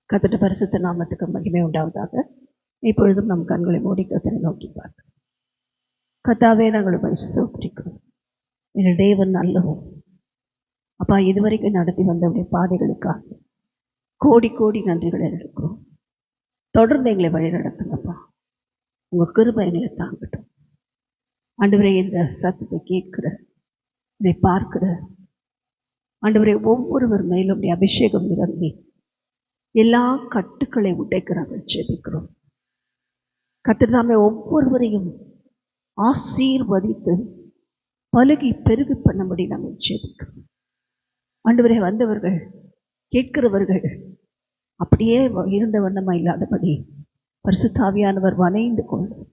கர்த்தருடைய பரிசுத்த நாமத்துக்கு மகிமை உண்டாவதாக. இப்பொழுதும் நம் கண்களை மூடி கர்த்தரை நோக்கி பார்க்கிறோம். கர்த்தாவே, நாங்கள் உம்மை ஸ்தோத்திரிக்கிறோம். எங்கள் தேவன் நல்லவர். அப்பா, இதுவரைக்கும் நடத்தி வந்தவுடைய பாதைகளுக்காக கோடி கோடி நன்றிகளை எடுக்கிறோம். தொடர்ந்து எங்களை வழி நடத்துங்கப்பா. உங்கள் கிருபை எங்களை தாங்கட்டும். ஆண்டவரே, இந்த சத்தத்தை கேட்கிற, இதை பார்க்கிற ஆண்டவரே, ஒவ்வொருவர் மேலும் அபிஷேகம் இறங்கி எல்லா கட்டுக்களை உடைக்கிறார்கள். ஜெபிக்கிறோம். கர்த்தர் ஒவ்வொருவரையும் ஆசீர்வதித்து பலுகி பெருகு பண்ணபடி நாங்கள் ஜெபிக்கிறோம். ஆண்டவரே, வந்தவர்கள் கேட்கிறவர்கள் அப்படியே இருந்த வண்ணமா இல்லாதபடி பரிசுத்த ஆவியானவர் வணைந்து கொள்ளும்.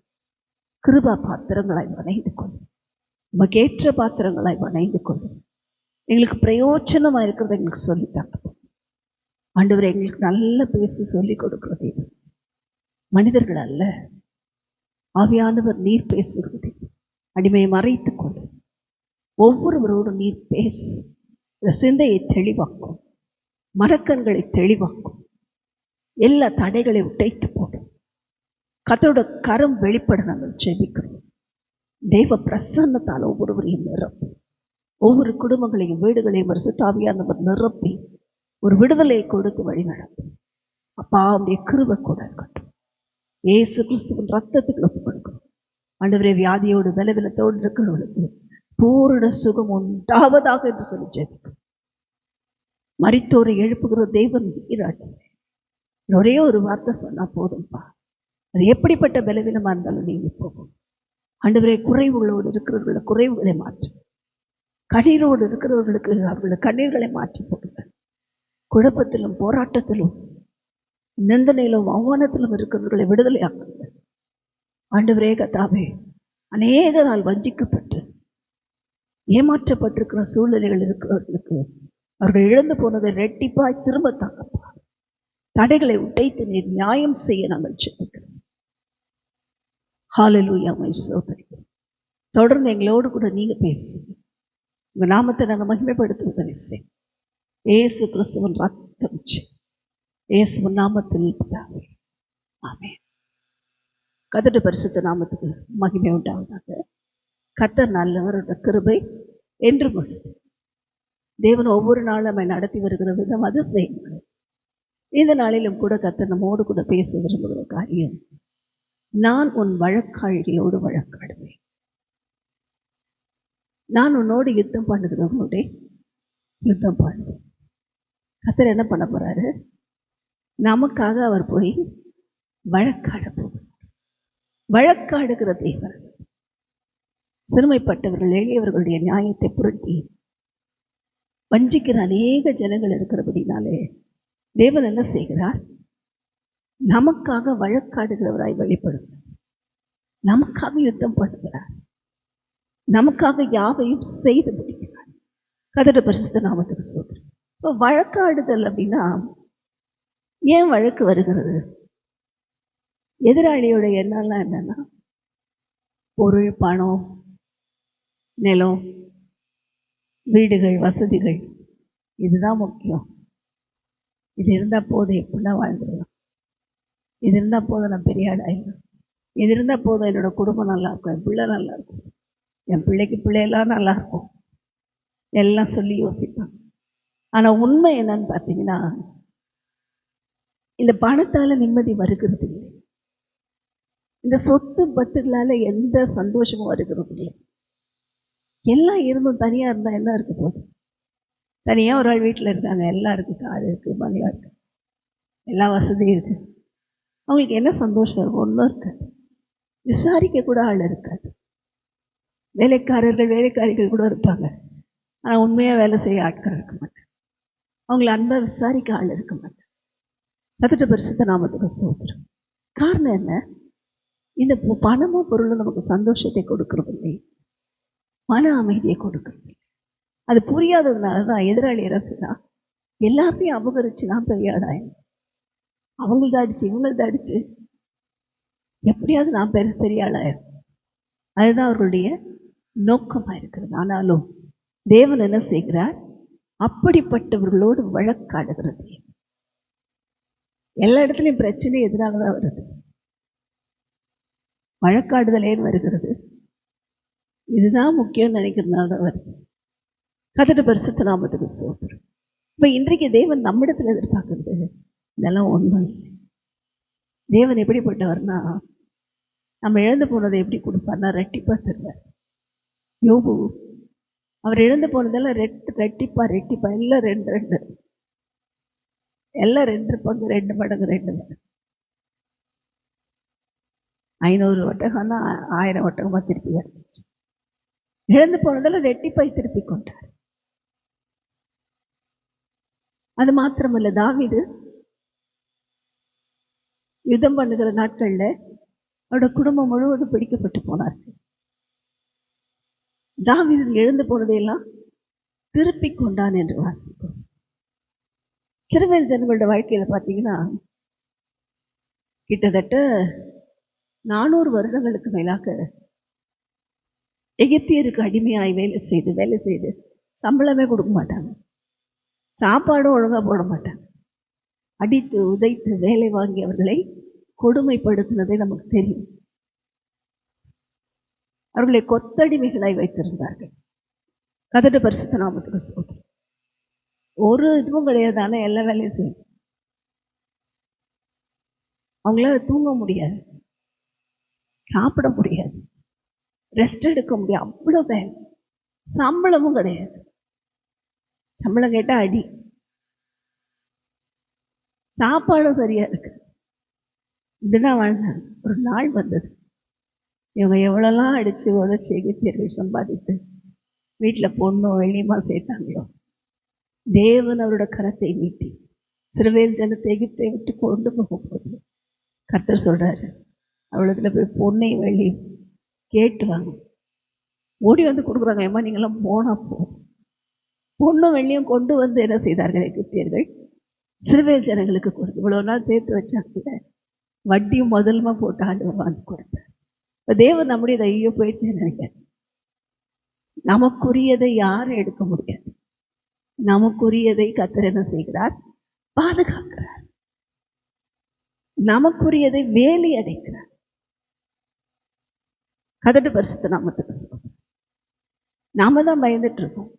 கிருபா பாத்திரங்களாய் வணைந்து கொள்ளும். நமக்கேற்ற பாத்திரங்களாய் வணைந்து கொள்ளும். எங்களுக்கு பிரயோஜனமாக இருக்கிறத எங்களுக்கு சொல்லித்தாங்க. ஆண்டவரை, எங்களுக்கு நல்ல பேசி சொல்லிக் கொடுக்கிறது மனிதர்கள் அல்ல, ஆவியானவர் நீர் பேசுகிறது. அடிமையை மறைத்துக் கொண்டு ஒவ்வொருவரோடும் நீர் பேசு. இந்த சிந்தையை தெளிவாக்கும், மரக்கண்களை தெளிவாக்கும், எல்லா தடைகளை உடைத்து போடும். கர்த்தரோட கரம் வெளிப்பட நாங்கள் ஜெபிக்கிறோம். தெய்வ பிரசன்னத்தால் ஒவ்வொருவரையும் நிரப்பி, ஒவ்வொரு குடும்பங்களையும் வீடுகளையும் பரிசுத்த ஆவியானவர் நிரப்பி ஒரு விடுதலையை கொடுத்து வழி நடத்தும். அப்பா, அவருடைய கிருபை கூட இருக்கட்டும். இயேசு கிறிஸ்துவின் ரத்தத்துக்கு ஒப்புக் கொடுக்கிறோம். ஆண்டவரே, வியாதியோடு பலவீனத்தோடு இருக்கிறவர்களுக்கு பூரண சுகம் உண்டாவதாக என்று சொல்லி ஜெபிக்கிறோம். மரித்தோரை எழுப்புகிற தேவன் நீராட்டு. ஒரே ஒரு வார்த்தை சொன்னா போதும்பா. அது எப்படிப்பட்ட பலவீனமா இருந்தாலும் நீங்க போகும். ஆண்டவரே, குறைவுகளோடு இருக்கிறவர்களை குறைவுகளை மாற்றும். கண்ணீரோடு இருக்கிறவர்களுக்கு அவர்களுடைய கண்ணீர்களை மாற்றி போடுங்க. குழப்பத்திலும் போராட்டத்திலும் நிந்தனையிலும் அவமானத்திலும் இருக்கிறவர்களை விடுதலை ஆக்குங்க. ஆண்டவரே கர்த்தாவே, அநேக நாள் வஞ்சிக்கப்பட்டு ஏமாற்றப்பட்டிருக்கிற சூழ்நிலைகள் இருக்கிறவர்களுக்கு அவர்கள் இழந்து போனதை ரெட்டிப்பாய் திரும்ப தாங்கப்பா. தடைகளை உடைத்து நீர் நியாயம் செய்ய நாங்கள் ஜெபிக்கிறோம். ஹல்லேலூயா. ஸ்தோத்திரம். தொடர்ந்து எங்களோடு கூட நீங்க பேசுங்க. உங்க நாமத்தை நாங்கள் மகிமைப்படுத்த உதவி செய்யும். இயேசு கிறிஸ்துவின் ரத்தம், இயேசுவின் நாமத்தில் பிதாவே, ஆமென். கர்த்தருடைய பரிசுத்த நாமத்துக்கு மகிமை உண்டாவதாக. கர்த்தர் நல்லவருடைய கிருபை என்றும் உள்ளது. தேவன் ஒவ்வொரு நாளும் நம்மை நடத்தி வருகிற விதம் அது செய்யுங்கள். இந்த நாளிலும் கூட கர்த்தர் நம்மோடு கூட பேச விரும்புகிற காரியம், நான் உன் வழக்காழிகளோடு வழக்காடுவேன். நான் உன்னோடு யுத்தம் பண்ணுகிறவங்களோட யுத்தம் பண்ணுவேன். கர்த்தர் என்ன பண்ண போறாரு? நமக்காக அவர் போய் வழக்காட போகிறார். வழக்காடுகிற தேவன். சிறுமைப்பட்டவர்கள் எளியவர்களுடைய நியாயத்தை புரட்டி வஞ்சிக்கிற அநேக ஜனங்கள் இருக்கிறபடினாலே தேவன் என்ன செய்கிறார்? நமக்காக வழக்காடுகிறவராய் வெளிப்படுகிறார். நமக்காக யுத்தம் பண்ணுகிறார். நமக்காக யாவையும் செய்து முடிக்கிறார். கர்த்தருடைய பரிசுத்த நாமத்துக்கு ஸ்தோத்திரம். இப்போ வழக்காடுதல் அப்படின்னா ஏன் வழக்கு வருகிறது? எதிராளியோட எண்ணம்லாம் என்னன்னா, பொருள், பணம், நிலம், வீடுகள், வசதிகள், இதுதான் முக்கியம். இது இருந்தால் போதும், எப்படின்னா வாழ்ந்துடலாம். இது இருந்தால் போதும், நான் பெரிய ஆளாயிடும். இது இருந்தால் போதும், என்னோட குடும்பம் நல்லா இருக்கும், என் பிள்ளை நல்லா இருக்கும், என் பிள்ளைக்கு பிள்ளையெல்லாம் நல்லா இருக்கும், எல்லாம் சொல்லி யோசிப்பாங்க. ஆனால் உண்மை என்னன்னு பார்த்தீங்கன்னா, இந்த பணத்தால் நிம்மதி வருகிறது இல்லை. இந்த சொத்து பத்துகளால் எந்த சந்தோஷமும் வருகிறது இல்லை. எல்லாம் இருந்தும் தனியாக இருந்தால் என்ன இருக்க போகுது? தனியாக ஒரு ஆள் வீட்டில் இருக்காங்க, எல்லாம் இருக்குது, காடு இருக்குது, மலையாக இருக்குது, எல்லா வசதியும் இருக்குது. அவங்களுக்கு என்ன சந்தோஷம் இருக்கும்? ஒன்றும் இருக்காது. விசாரிக்க கூட ஆள் இருக்காது. வேலைக்காரர்கள் வேலைக்காரிகள் கூட இருப்பாங்க, ஆனால் உண்மையாக வேலை செய்ய ஆட்கள் இருக்க மாட்டாங்க. அவங்கள அன்பாக விசாரிக்க ஆள் இருக்க மாட்டாங்க. கர்த்தருடைய பரிசுத்த நாமத்துக்கு ஸ்தோத்திரம். காரணம் என்ன? இந்த பணமும் பொருளும் நமக்கு சந்தோஷத்தை கொடுக்கறதில்லை, மன அமைதியை கொடுக்கறதில்லை. அது புரியாததுனால தான் எதிராளி அரசுனா எல்லாத்தையும் அபகரிச்சு நான் பெரிய ஆளாயிடும், அவங்களத அடிச்சு இவங்களத அடிச்சு எப்படியாவது நான் பெரிய ஆளாயிரும். அதுதான் அவர்களுடைய நோக்கமாக இருக்கிறது. ஆனாலும் தேவன் என்ன செய்கிறார்? அப்படிப்பட்டவர்களோடு வழக்காடுகிறது. எல்லா இடத்துலையும் பிரச்சனை எதனாலதான் வருது? வழக்காடுதல் ஏன் வருகிறது? இதுதான் முக்கியம் நினைக்கிறதுனால தான் வருது. கர்த்தருடைய பரிசுத்த நாமத்துக்கு ஸ்தோத்திரம். இப்ப இன்றைக்கு தேவன் நம்மிடத்துல எதிர்பார்க்கிறது இதெல்லாம் உண்மை இல்லை. தேவன் எப்படிப்பட்டவர்னா, நம்ம இழந்து போனதை எப்படி கொடுப்பார்னா ரெட்டிப்பா தருவார். யோபு அவர் இழந்து போனதெல்லாம் ரெட்டிப்பா எல்லாம் எல்லாம் 2 பங்கு 2 மடங்கு 2 மடங்கு. 500 ஒட்டகம்னா 1000 ஒட்டகமா திருப்பி கிடைச்சிச்சு. இழந்து போனதெல்லாம் ரெட்டிப்பாய் திருப்பி கொண்டார். அது மாத்திரமல்ல, தாவீது யுத்தம் பண்ணுகிற நாட்கள்ல அவரோட குடும்பம் முழுவதும் பிடிக்கப்பட்டு போனார்கள். தாவீது எழுந்து போனதையெல்லாம் திருப்பி கொண்டான் என்று வாசிப்போம். சிறுவேல் ஜனங்களோட வாழ்க்கையில பார்த்தீங்கன்னா கிட்டத்தட்ட 400 வருடங்களுக்கு மேலாக எகிப்தியருக்கு அடிமையாய் வேலை செய்து சம்பளமே கொடுக்க மாட்டாங்க, சாப்பாடும் ஒழுங்கா போட மாட்டாங்க. அடித்து உதைத்து வேலை வாங்கி அவர்களை கொடுமைப்படுத்தினதை நமக்கு தெரியும். அவர்களை கொத்தடிமைகளாய் வைத்திருந்தார்கள். கர்த்தருடைய பரிசுத்த நாமத்துக்கு ஸ்தோத்திரம். ஒரு இதுவும் கிடையாதானே, எல்லா வேலையும் செய்யும். அவங்களால தூங்க முடியாது, சாப்பிட முடியாது, ரெஸ்ட் எடுக்க முடியாது, அவ்வளவு வேலை. சம்பளமும் கிடையாது. சம்பளம் கேட்டா அடி, சாப்பாடும் சரியா இருக்கு. இப்படிதான் வாழ்ந்தாங்க. ஒரு நாள் வந்தது, இவங்க எவ்வளோலாம் அடிச்சு உதச்சி எகிப்தியர்கள் சம்பாதித்து வீட்டில் பொண்ணும் வெள்ளியமா சேர்த்தாங்களோ, தேவன் அவரோட கரத்தை நீட்டி சிறுவேல் ஜனத்தை எகிப்தை விட்டு கொண்டு போக போகுது. கர்த்தர் சொல்றாரு, அவ்வளோத்துல போய் பொண்ணையும் வெள்ளியும் கேட்டு வாங்க. ஓடி வந்து கொடுக்குறாங்க. ஏமா நீங்களாம் போனா போ. பொண்ணும் வெள்ளியும் கொண்டு வந்து என்ன செய்தார்கள் எகிப்தியர்கள்? சிறுவேல் ஜனங்களுக்கு கொடுத்து இவ்வளவு நாள் சேர்த்து வச்சாங்க, வட்டியும் முதலுமா போட்டு ஆண்டவர் வாங்கி கொடுத்தார். இப்போ தேவன் நம்முடைய ஐயோ போயிடுச்சுன்னு நினைக்காது. நமக்குரியதை யாரும் எடுக்க முடியாது. நமக்குரியதை கர்த்தர் என்ன செய்கிறார்? பாதுகாக்கிறார். நமக்குரியதை வேலி அடைக்கிறார். கர்த்தருடைய பரிசுத்த நாமத்துக்கு ஸ்தோத்திரம். நாம தான் பயந்துட்டு இருக்கோம்,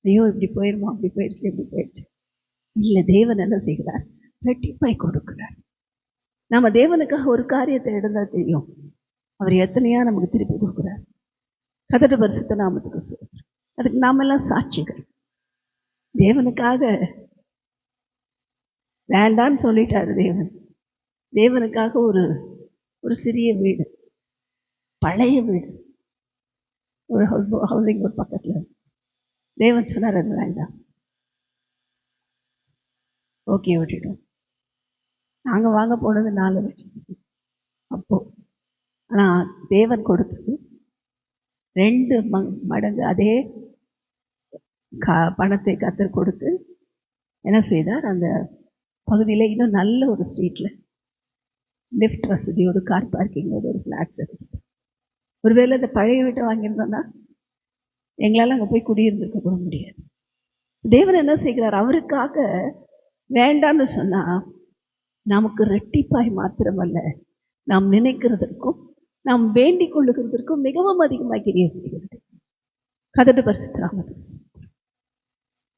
ஐயோ இப்படி போயிருமோ, அப்படி போயிடுச்சு, இப்படி போயிடுச்சு. இல்லை, தேவன் என்ன செய்கிறார்? ரெட்டிப்பாய் கொடுக்கிறார். நம்ம தேவனுக்காக ஒரு காரியத்தை எடுந்தா தெரியும், அவர் எத்தனையா நமக்கு திருப்பி கொடுக்குறார். கர்த்தருடைய பரிசுத்த நாமத்துக்கு ஸ்தோத்திரம். அதுக்கு நாமெல்லாம் சாட்சிகள். தேவனுக்காக வேண்டான்னு சொல்லிட்டாரு தேவன். தேவனுக்காக ஒரு சிறிய வீடு, பழைய வீடு, ஒரு ஹவுசிங் போர்ட் பக்கத்துல தேவன் சொன்னார் அது வேண்டாம், ஓகே விட்டுட்டோம். நாங்கள் வாங்க போனது 4 லட்சம் அப்போ. ஆனால் தேவன் கொடுத்தது 2 மடங்கு அதே பணத்தை கர்த்தர் கொடுத்து என்ன செய்தார்? அந்த பகுதியில் இன்னும் நல்ல ஒரு ஸ்ட்ரீட்டில் லிஃப்ட் வசதியோடு, கார் பார்க்கிங்கோடு ஒரு ஃப்ளாட்ஸ் இருக்குது. ஒருவேளை அந்த பழைய வீட்டை வாங்கியிருந்தோன்னா எங்களால் அங்கே போய் குடியிருந்திருக்க கூட முடியாது. தேவன் என்ன செய்கிறார்? அவருக்காக வேண்டான்னு சொன்னா நமக்கு ரெட்டிப்பாய் மாத்திரமல்ல, நாம் நினைக்கிறதற்கும் நாம் வேண்டிக் கொள்ளுகிறதற்கும் மிகவும் அதிகமாக கிரியை செய்கிறது. கர்த்தருடைய பரிசுத்த நாமத்துக்கு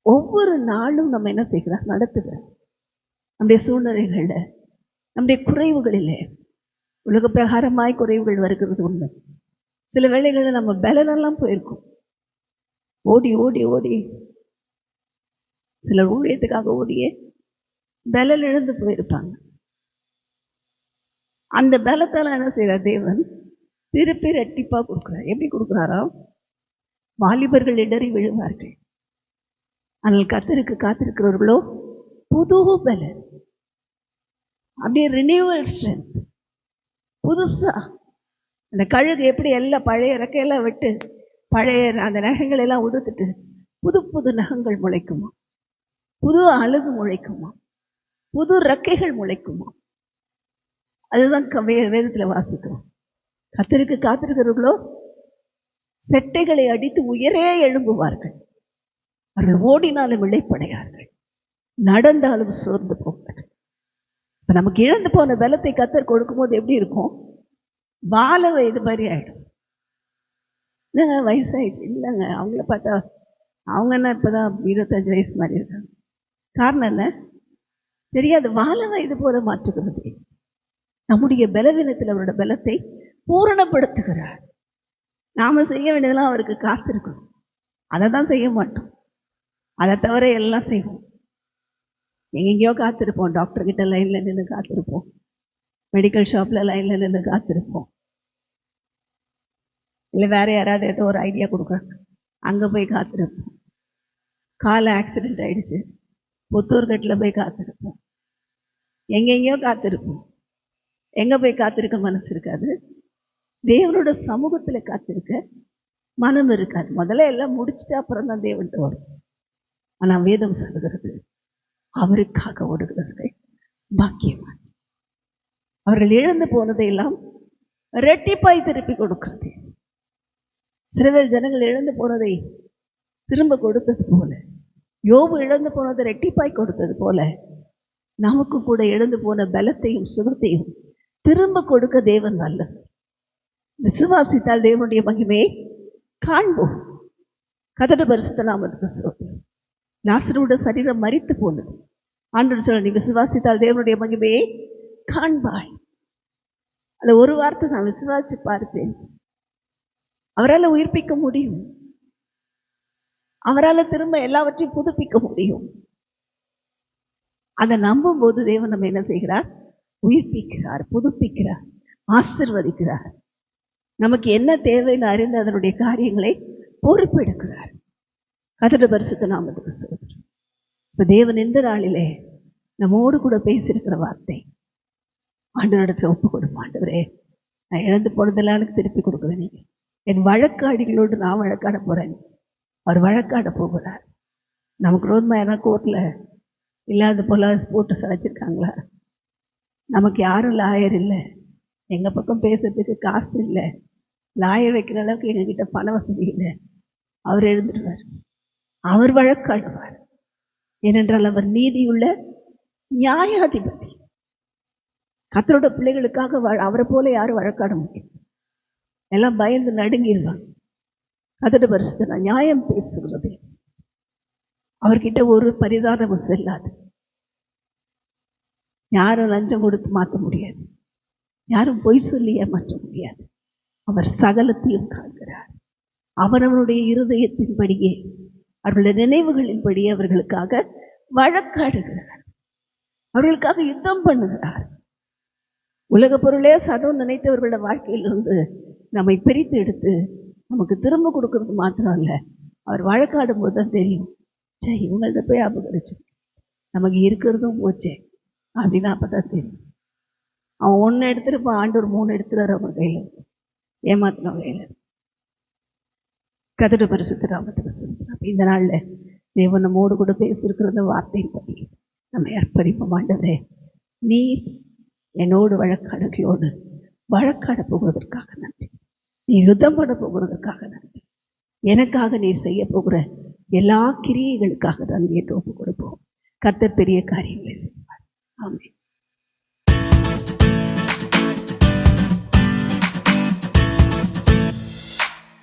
ஒவ்வொரு நாளும் நம்ம என்ன செய்கிறார்? நடத்துகிறார். நம்முடைய சூழ்நிலைகள்ல, நம்முடைய குறைவுகளிலே, உலக பிரகாரமாய் குறைவுகள் வருகிறது உண்மை. சில வேளைகளில் நம்ம பலனெல்லாம் போயிருக்கும். ஓடி ஓடி ஓடி சிலர் ஊழியத்துக்காக ஓடியே பலன் இழந்து போயிருப்பாங்க. அந்த பலத்தால என்ன செய்யறார்? தேவன் திருப்பி ரெட்டிப்பா கொடுக்கிறார். எப்படி கொடுக்கிறாரோ? வாலிபர்கள் இடறி விழுவார்கள், ஆனால் கர்த்தருக்கு காத்திருக்கிறவர்களோ புது பலன், அப்படியே ரினியூவல் ஸ்ட்ரென்த். புதுசா அந்த கழுகு எப்படி எல்லாம் பழைய ரெக்கையெல்லாம் விட்டு பழைய அந்த நகங்கள் எல்லாம் உதுத்துட்டு புது புது நகங்கள் முளைக்குமா, புது அழகு முளைக்குமா, புது ரெக்கைகள் முளைக்குமா. அதுதான் வேதத்துல வாசிக்கிறோம். கர்த்தருக்கு காத்திருக்கிறவர்களோ செட்டைகளை அடித்து உயரே எழும்புவார்கள், அவர்கள் ஓடினாலும் இளைப்படையார்கள், நடந்தாலும் சோர்ந்து போவார்கள். இப்ப நமக்கு இழந்து போன பலத்தை கர்த்தர் கொடுக்கும்போது எப்படி இருக்கும்? பால வயது மாதிரி ஆயிடும். இல்லைங்க வயசாயிடுச்சு, இல்லைங்க அவங்கள பார்த்தா அவங்க என்ன இப்பதான் 25 வயசு மாதிரி இருக்காங்க. காரணம் என்ன தெரியாது. வாழ வயது போல மாற்றுகிறது. நம்முடைய பலவீனத்தில் அவரோட பலத்தை பூரணப்படுத்துகிறார். நாம செய்ய வேண்டியதெல்லாம் அவருக்கு காத்திருக்கணும். அதை தான் செய்ய மாட்டோம். அதை தவிர எல்லாம் செய்வோம். எங்கெங்கேயோ காத்திருப்போம். டாக்டர் கிட்ட லைன்ல நின்று காத்திருப்போம். மெடிக்கல் ஷாப்ல லைன்ல நின்று காத்திருப்போம். இல்லை வேற யாராவது ஏதோ ஒரு ஐடியா கொடுக்குறாங்க, அங்கே போய் காத்திருப்போம். கால ஆக்சிடென்ட் ஆயிடுச்சு, புத்தூர்கட்டில் போய் காத்திருப்போம். எங்கெங்கேயோ காத்திருப்போம். எங்கே போய் காத்திருக்க மனசு இருக்காது. தேவனோட சமூகத்தில் காத்திருக்க மனம் இருக்காது. முதல்ல எல்லாம் முடிச்சுட்டு அப்புறம் தான் தேவன்ட்டு வரும். ஆனால் வேதம் சொல்கிறது அவருக்காக ஓடுகிறவர்கள் பாக்கியவான். அவர்கள் இழந்து போனதையெல்லாம் ரெட்டிப்பாய் திருப்பி கொடுக்கிறது. சிறுவேல் ஜனங்கள் இழந்து போனதை திரும்ப கொடுத்தது போல, யோபு இழந்து போனதை ரெட்டிப்பாய் கொடுத்தது போல, நமக்கு கூட இழந்து போன பலத்தையும் சுகத்தையும் திரும்ப கொடுக்க தேவன் நல்லது. விசுவாசித்தால் தேவனுடைய மகிமையை காண்போம். கர்த்தருடைய பரிசுத்த நாமத்துக்கு ஸ்தோத்திரம். லாசருவோட சரீரம் மரித்து போனது. ஆண்டவர் சொல்ல, நீ விசுவாசித்தால் தேவனுடைய மகிமையை காண்பாய். அந்த ஒரு வார்த்தை நான் விசுவாசிச்சு பார்ப்பேன். அவரால் உயிர்ப்பிக்க முடியும். அவரால் திரும்ப எல்லாவற்றையும் புதுப்பிக்க முடியும். அதை நம்பும் போது தேவன் நம்ம என்ன செய்கிறார்? உயிர்ப்பிக்கிறார், புதுப்பிக்கிறார், ஆசீர்வதிக்கிறார். நமக்கு என்ன தேவைன்னு அறிந்து அதனுடைய காரியங்களை பொறுப்பெடுக்கிறார். கர்த்தருடைய பரிசுத்த நாமத்துக்கு ஸ்தோத்திரம். இப்ப தேவன் இந்த நாளிலே நம்மோடு கூட பேசியிருக்கிற வார்த்தை, ஆண்டவரிடத்துல ஒப்பு கொடுப்போம். ஆண்டவரே, நான் இழந்து போனதெல்லாம் எனக்கு திருப்பி கொடுக்குறேன். நீங்க என் வழக்காடிகளோடு நான் வழக்காட போறேன். அவர் வழக்காட போகிறார். நமக்கு ரோட்மா ஏன்னா கோர்ட்ல இல்லாத போல போட்டு சளைச்சிருக்காங்களா? நமக்கு யாரும் லாயர் இல்லை, எங்க பக்கம் பேசுறதுக்கு காசு இல்லை, லாயர் வைக்கிற அளவுக்கு எங்ககிட்ட பண வசதி இல்லை. அவர் எழுந்துடுவார், அவர் வழக்காடுவார். ஏனென்றால் அவர் நீதியுள்ள நியாயாதிபதி. கர்த்தரோட பிள்ளைகளுக்காக அவரை போல யாரும் வழக்காட முடியும்? எல்லாம் பயந்து நடுங்கிடுவாங்க. கர்த்தருடைய பரிசுத்த நியாயம் பேசுகிறது. அவர்கிட்ட ஒரு பரிதானமும் செல்லாது. யாரும் லஞ்சம் கொடுத்து மாற்ற முடியாது, யாரும் பொய் சொல்லி ஏமாற்ற முடியாது. அவர் சகலத்தையும் காண்கிறார். அவரவருடைய இருதயத்தின்படியே, அவர்களுடைய நினைவுகளின்படியே அவர்களுக்காக வழக்காடுகிறார். அவர்களுக்காக யுத்தம் பண்ணுகிறார். உலக பொருளே சதம் நினைத்தவர்களோட வாழ்க்கையிலிருந்து நம்மை பிரித்து எடுத்து நமக்கு திரும்ப கொடுக்கறது மாத்திரம் இல்லை, அவர் வழக்காடும் போது தான் தெரியும், சே இவங்கள்ட்ட போய் அபகரிச்சு நமக்கு இருக்கிறதும் போச்சே அப்படின்னு அப்பதான் தெரியும். அவன் 1 எடுத்துருப்பான், ஆண்டவர் 3 எடுத்துறாரு அவங்க கையில், ஏமாத்தின கையில். கர்த்தருடைய பரிசுத்த நாமத்துக்கு ஸ்தோத்திரம். இந்த நாள்ல தேவன் நம்மோடு கூட பேசியிருக்கிற வார்த்தையின் படி நம்ம அர்ப்பணிப்போம். ஆண்டவரே, நீர் என்னோடு வழக்காடுகளோடு வழக்காட போகிறதற்காக நன்றி. நீர் யுத்தம் பண்ண போகிறதற்காக நன்றி. எனக்காக நீர் செய்ய போகிற எல்லா கிரியைகளுக்காக நன்றி என்று ஒப்பு கொடுப்போம். கர்த்தர் பெரிய காரியங்களை செய்வார். ஆமென்.